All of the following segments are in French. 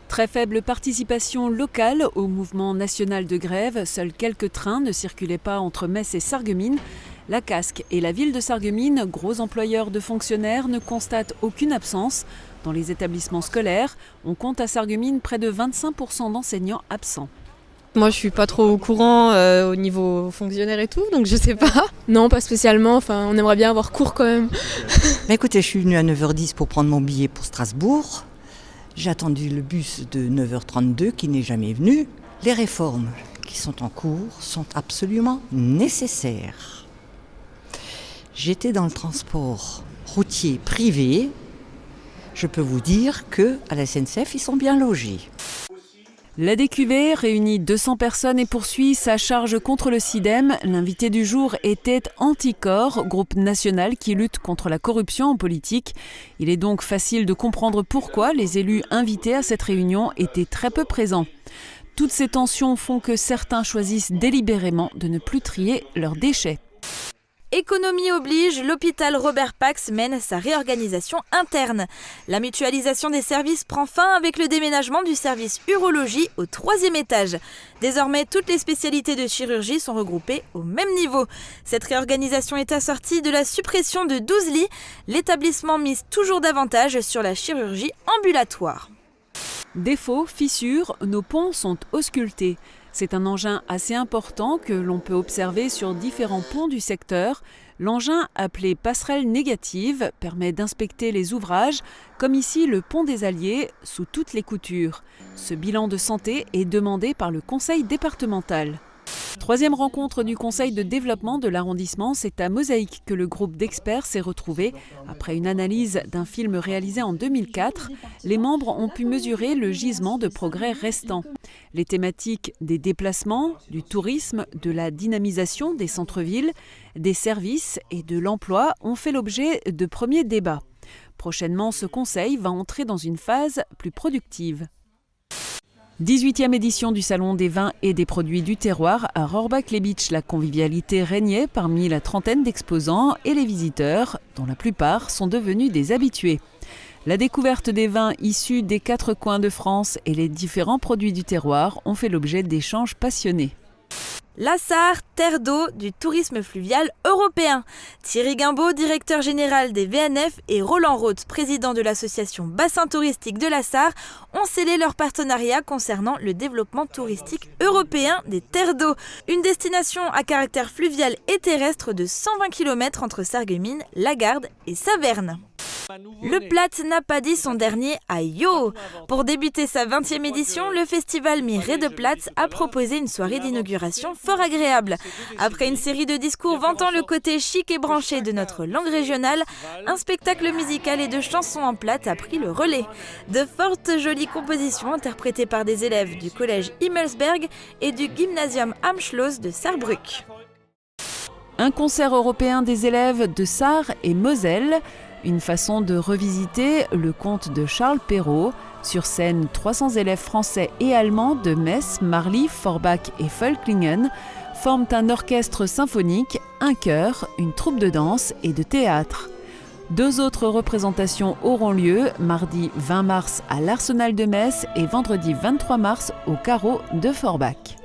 Très faible participation locale au mouvement national de grève. Seuls quelques trains ne circulaient pas entre Metz et Sarreguemines. La Casques et la ville de Sarreguemines, gros employeurs de fonctionnaires, ne constatent aucune absence. Dans les établissements scolaires, on compte à Sarreguemines près de 25% d'enseignants absents. Moi, je suis pas trop au courant au niveau fonctionnaire et tout, donc je sais pas. Non, pas spécialement. Enfin, on aimerait bien avoir cours quand même. Écoutez, je suis venue à 9h10 pour prendre mon billet pour Strasbourg. J'ai attendu le bus de 9h32 qui n'est jamais venu. Les réformes qui sont en cours sont absolument nécessaires. J'étais dans le transport routier privé. Je peux vous dire qu'à la SNCF, ils sont bien logés. La DQV réunit 200 personnes et poursuit sa charge contre le SIDEM. L'invité du jour était Anticor, groupe national qui lutte contre la corruption en politique. Il est donc facile de comprendre pourquoi les élus invités à cette réunion étaient très peu présents. Toutes ces tensions font que certains choisissent délibérément de ne plus trier leurs déchets. Économie oblige, l'hôpital Robert Pax mène sa réorganisation interne. La mutualisation des services prend fin avec le déménagement du service urologie au 3e étage. Désormais, toutes les spécialités de chirurgie sont regroupées au même niveau. Cette réorganisation est assortie de la suppression de 12 lits. L'établissement mise toujours davantage sur la chirurgie ambulatoire. Défauts, fissures, nos ponts sont auscultés. C'est un engin assez important que l'on peut observer sur différents ponts du secteur. L'engin, appelé passerelle négative, permet d'inspecter les ouvrages, comme ici le pont des Alliés, sous toutes les coutures. Ce bilan de santé est demandé par le conseil départemental. Troisième rencontre du conseil de développement de l'arrondissement, c'est à Mosaïque que le groupe d'experts s'est retrouvé. Après une analyse d'un film réalisé en 2004, les membres ont pu mesurer le gisement de progrès restant. Les thématiques des déplacements, du tourisme, de la dynamisation des centres-villes, des services et de l'emploi ont fait l'objet de premiers débats. Prochainement, ce conseil va entrer dans une phase plus productive. 18e édition du Salon des vins et des produits du terroir à Rohrbach-les-Bitches. La convivialité régnait parmi la trentaine d'exposants et les visiteurs, dont la plupart sont devenus des habitués. La découverte des vins issus des 4 coins de France et les différents produits du terroir ont fait l'objet d'échanges passionnés. La Sarre, terre d'eau du tourisme fluvial européen. Thierry Guimbaud, directeur général des VNF, et Roland Roth, président de l'association Bassin touristique de la Sarre, ont scellé leur partenariat concernant le développement touristique européen des terres d'eau. Une destination à caractère fluvial et terrestre de 120 km entre Sarreguemines, Lagarde et Saverne. Le Platt n'a pas dit son dernier aïe-yo. Pour débuter sa 20e édition, le festival Miré de Platt a proposé une soirée d'inauguration fort agréable. Après une série de discours vantant le côté chic et branché de notre langue régionale, un spectacle musical et de chansons en platt a pris le relais. De fortes jolies compositions interprétées par des élèves du collège Himmelsberg et du gymnasium am Schloss de Saarbrück. Un concert européen des élèves de Sarre et Moselle. Une façon de revisiter le conte de Charles Perrault. Sur scène, 300 élèves français et allemands de Metz, Marly, Forbach et Völklingen forment un orchestre symphonique, un chœur, une troupe de danse et de théâtre. 2 autres représentations auront lieu mardi 20 mars à l'Arsenal de Metz et vendredi 23 mars au Carreau de Forbach.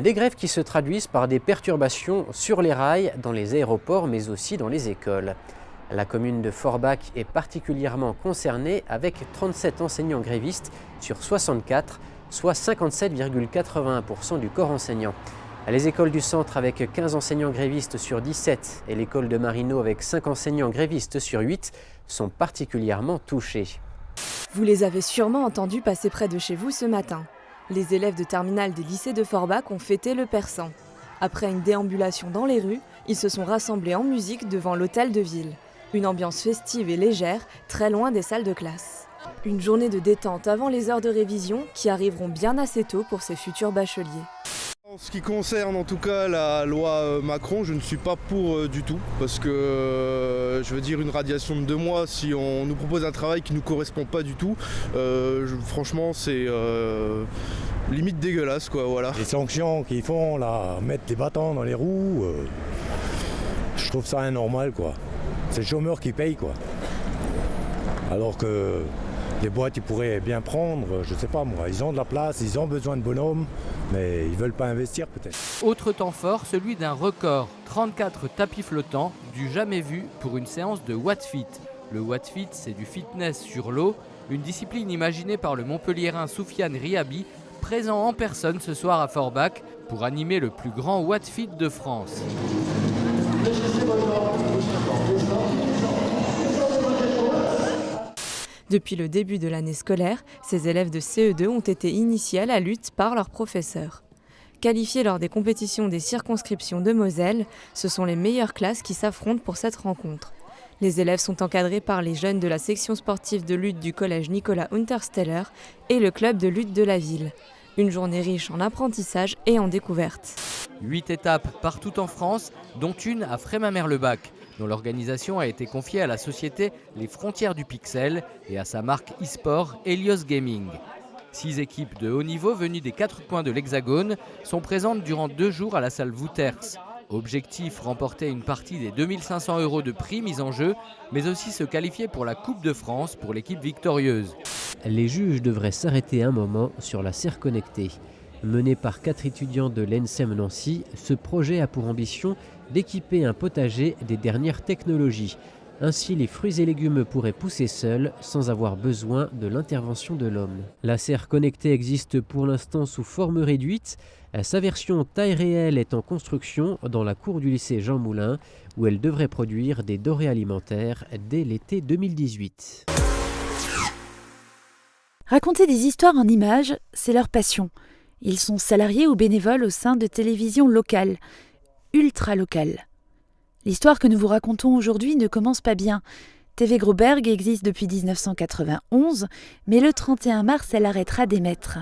Des grèves qui se traduisent par des perturbations sur les rails, dans les aéroports, mais aussi dans les écoles. La commune de Forbach est particulièrement concernée avec 37 enseignants grévistes sur 64, soit 57,81% du corps enseignant. Les écoles du centre avec 15 enseignants grévistes sur 17 et l'école de Marino avec 5 enseignants grévistes sur 8 sont particulièrement touchés. Vous les avez sûrement entendus passer près de chez vous ce matin. Les élèves de terminale des lycées de Forbach ont fêté le persan. Après une déambulation dans les rues, ils se sont rassemblés en musique devant l'hôtel de ville. Une ambiance festive et légère, très loin des salles de classe. Une journée de détente avant les heures de révision qui arriveront bien assez tôt pour ces futurs bacheliers. En ce qui concerne en tout cas la loi Macron, je ne suis pas pour du tout, parce que je veux dire une radiation de 2 mois si on nous propose un travail qui ne nous correspond pas du tout, franchement c'est limite dégueulasse quoi, voilà. Les sanctions qu'ils font là, mettre des bâtons dans les roues, je trouve ça anormal quoi. C'est le chômeur qui paye quoi. Alors que Les boîtes, ils pourraient bien prendre, je sais pas moi, ils ont de la place, ils ont besoin de bonhommes, mais ils veulent pas investir peut-être. Autre temps fort, celui d'un record, 34 tapis flottants, du jamais vu pour une séance de Wattfit. Le Wattfit, c'est du fitness sur l'eau, une discipline imaginée par le Montpelliérain Soufiane Riabi, présent en personne ce soir à Forbach pour animer le plus grand Wattfit de France. Depuis le début de l'année scolaire, ces élèves de CE2 ont été initiés à la lutte par leurs professeurs. Qualifiés lors des compétitions des circonscriptions de Moselle, ce sont les meilleures classes qui s'affrontent pour cette rencontre. Les élèves sont encadrés par les jeunes de la section sportive de lutte du collège Nicolas Untersteller et le club de lutte de la ville. Une journée riche en apprentissage et en découvertes. 8 étapes partout en France, dont une à Frémin-Merlebac, dont l'organisation a été confiée à la société Les Frontières du Pixel et à sa marque e-sport Helios Gaming. 6 équipes de haut niveau venues des 4 coins de l'Hexagone sont présentes durant 2 jours à la salle Wouters. Objectif, remporter une partie des 2500 € de prix mis en jeu, mais aussi se qualifier pour la Coupe de France pour l'équipe victorieuse. Les juges devraient s'arrêter un moment sur la serre connectée. Mené par 4 étudiants de l'ENSEM Nancy, ce projet a pour ambition d'équiper un potager des dernières technologies. Ainsi, les fruits et légumes pourraient pousser seuls sans avoir besoin de l'intervention de l'homme. La serre connectée existe pour l'instant sous forme réduite. Sa version taille réelle est en construction dans la cour du lycée Jean Moulin, où elle devrait produire des denrées alimentaires dès l'été 2018. Raconter des histoires en images, c'est leur passion. Ils sont salariés ou bénévoles au sein de télévisions locales, ultra-locales. L'histoire que nous vous racontons aujourd'hui ne commence pas bien. TV Groberg existe depuis 1991, mais le 31 mars, elle arrêtera d'émettre.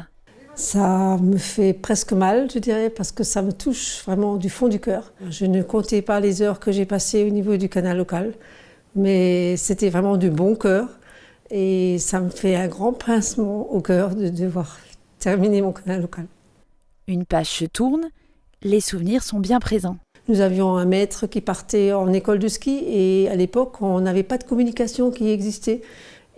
Ça me fait presque mal, je dirais, parce que ça me touche vraiment du fond du cœur. Je ne comptais pas les heures que j'ai passées au niveau du canal local, mais c'était vraiment du bon cœur. Et ça me fait un grand pincement au cœur de devoir terminer mon canal local. Une page se tourne, les souvenirs sont bien présents. Nous avions un maître qui partait en école de ski et à l'époque, on n'avait pas de communication qui existait.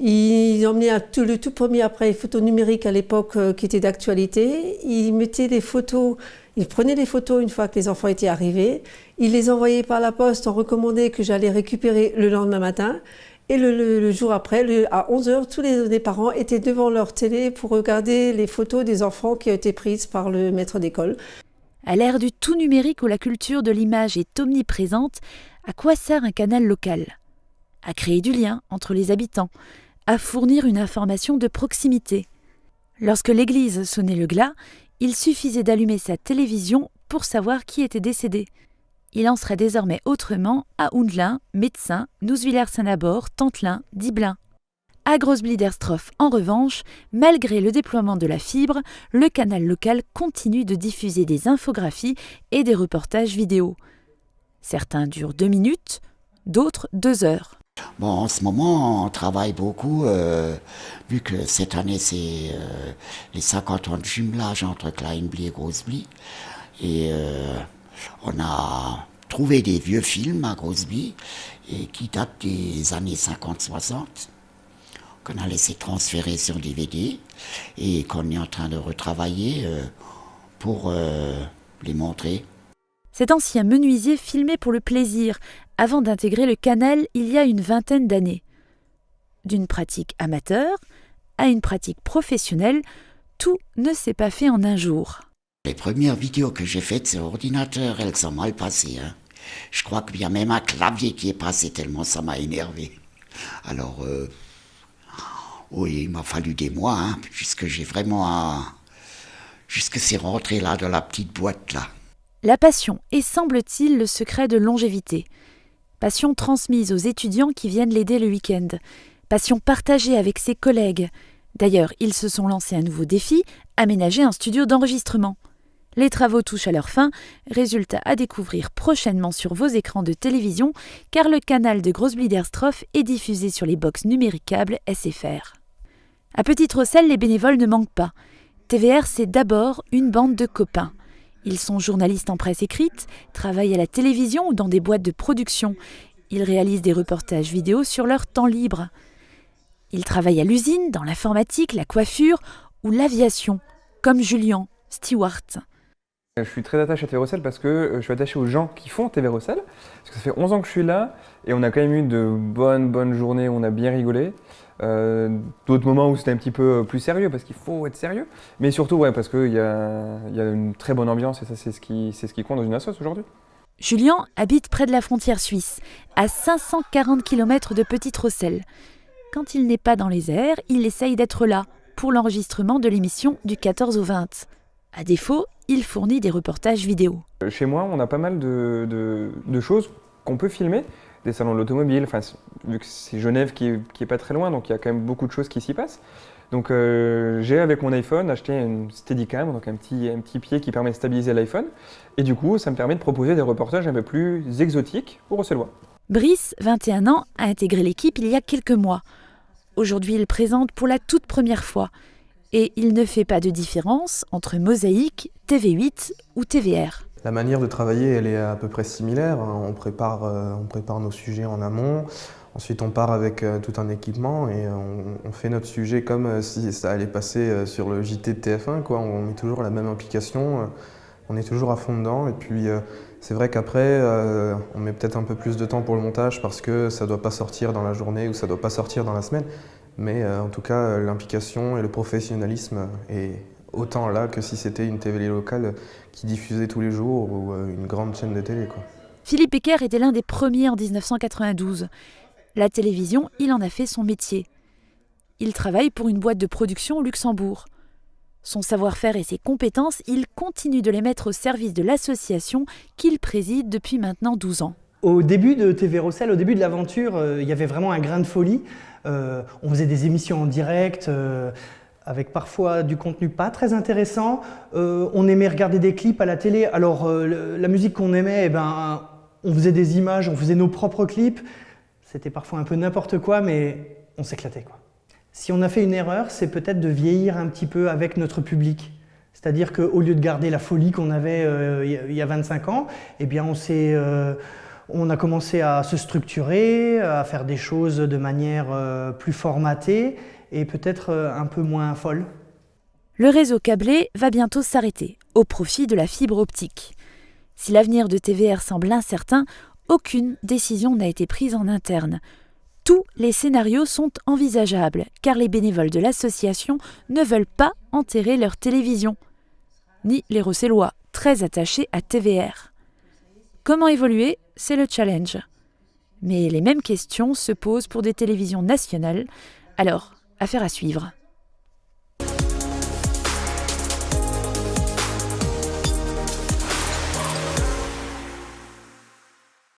Il emmenait le tout premier appareil photo numérique à l'époque qui était d'actualité. Il mettait des photos, il prenait les photos une fois que les enfants étaient arrivés. Il les envoyait par la poste en recommandé que j'allais récupérer le lendemain matin. Et le jour après, à 11h, tous les parents étaient devant leur télé pour regarder les photos des enfants qui ont été prises par le maître d'école. À l'ère du tout numérique où la culture de l'image est omniprésente, à quoi sert un canal local ? À créer du lien entre les habitants, à fournir une information de proximité. Lorsque l'église sonnait le glas, il suffisait d'allumer sa télévision pour savoir qui était décédé. Il en serait désormais autrement à Houndelin, Médecin, Nousvillers-Saint-Nabord, Tenthelin, Dibelin. À Grosse-Bliederstroff, en revanche, malgré le déploiement de la fibre, le canal local continue de diffuser des infographies et des reportages vidéo. Certains durent 2 minutes, d'autres 2 heures. Bon, en ce moment, on travaille beaucoup, vu que cette année, c'est les 50 ans de jumelage entre Kleinbly et Grosse-Bly. Et on a trouvé des vieux films à Grosse-Bly qui datent des années 50-60. Qu'on a laissé transférer sur DVD et qu'on est en train de retravailler pour les montrer. Cet ancien menuisier filmait pour le plaisir, avant d'intégrer le canal il y a une vingtaine d'années. D'une pratique amateur à une pratique professionnelle, tout ne s'est pas fait en un jour. Les premières vidéos que j'ai faites sur ordinateur, elles sont mal passées. Je crois qu'il y a même un clavier qui est passé tellement ça m'a énervé. Alors... oui, il m'a fallu des mois, puisque j'ai vraiment... jusque c'est rentré là dans la petite boîte là. La passion est, semble-t-il, le secret de longévité. Passion transmise aux étudiants qui viennent l'aider le week-end. Passion partagée avec ses collègues. D'ailleurs, ils se sont lancés un nouveau défi, aménager un studio d'enregistrement. Les travaux touchent à leur fin, résultat à découvrir prochainement sur vos écrans de télévision, car le canal de Grosse-Bliederstroff est diffusé sur les box numéricables SFR. À Petite-Rosselle, les bénévoles ne manquent pas. TVR, c'est d'abord une bande de copains. Ils sont journalistes en presse écrite, travaillent à la télévision ou dans des boîtes de production. Ils réalisent des reportages vidéo sur leur temps libre. Ils travaillent à l'usine, dans l'informatique, la coiffure ou l'aviation, comme Julien, steward. Je suis très attaché à TV Rossel parce que je suis attaché aux gens qui font TV Rossel. Parce que ça fait 11 ans que je suis là et on a quand même eu de bonnes journées où on a bien rigolé. D'autres moments où c'était un petit peu plus sérieux parce qu'il faut être sérieux. Mais surtout parce qu'il y a une très bonne ambiance et ça c'est ce qui compte dans une assoce aujourd'hui. Julien habite près de la frontière suisse, à 540 km de Petite Rosselle. Quand il n'est pas dans les airs, il essaye d'être là pour l'enregistrement de l'émission du 14 au 20. À défaut, il fournit des reportages vidéo. Chez moi, on a pas mal de choses qu'on peut filmer. Des salons de l'automobile, vu que c'est Genève qui est pas très loin, donc il y a quand même beaucoup de choses qui s'y passent. Donc j'ai avec mon iPhone acheté une Steadicam, donc un petit pied qui permet de stabiliser l'iPhone. Et du coup, ça me permet de proposer des reportages un peu plus exotiques aux Rossellois. Brice, 21 ans, a intégré l'équipe il y a quelques mois. Aujourd'hui, il présente pour la toute première fois. Et il ne fait pas de différence entre Mosaïque, TV8 ou TVR. La manière de travailler, elle est à peu près similaire. On prépare nos sujets en amont. Ensuite, on part avec tout un équipement et on fait notre sujet comme si ça allait passer sur le JT de TF1, quoi. On met toujours la même implication, on est toujours à fond dedans. Et puis, c'est vrai qu'après, on met peut-être un peu plus de temps pour le montage parce que ça ne doit pas sortir dans la journée ou ça ne doit pas sortir dans la semaine. Mais en tout cas, l'implication et le professionnalisme est autant là que si c'était une télé locale qui diffusait tous les jours ou une grande chaîne de télé, quoi. Philippe Ecker était l'un des premiers en 1992. La télévision, il en a fait son métier. Il travaille pour une boîte de production au Luxembourg. Son savoir-faire et ses compétences, il continue de les mettre au service de l'association qu'il préside depuis maintenant 12 ans. Au début de TV Rossel, au début de l'aventure, il y avait vraiment un grain de folie. On faisait des émissions en direct, avec parfois du contenu pas très intéressant. On aimait regarder des clips à la télé. Alors la musique qu'on aimait, on faisait des images, on faisait nos propres clips. C'était parfois un peu n'importe quoi, mais on s'éclatait, quoi. Si on a fait une erreur, c'est peut-être de vieillir un petit peu avec notre public. C'est-à-dire qu'au lieu de garder la folie qu'on avait il y a 25 ans, eh bien on a commencé à se structurer, à faire des choses de manière plus formatée et peut-être un peu moins folle. Le réseau câblé va bientôt s'arrêter, au profit de la fibre optique. Si l'avenir de TVR semble incertain, aucune décision n'a été prise en interne. Tous les scénarios sont envisageables, car les bénévoles de l'association ne veulent pas enterrer leur télévision. Ni les Rossellois, très attachés à TVR. Comment évoluer ? C'est le challenge. Mais les mêmes questions se posent pour des télévisions nationales, alors affaire à suivre.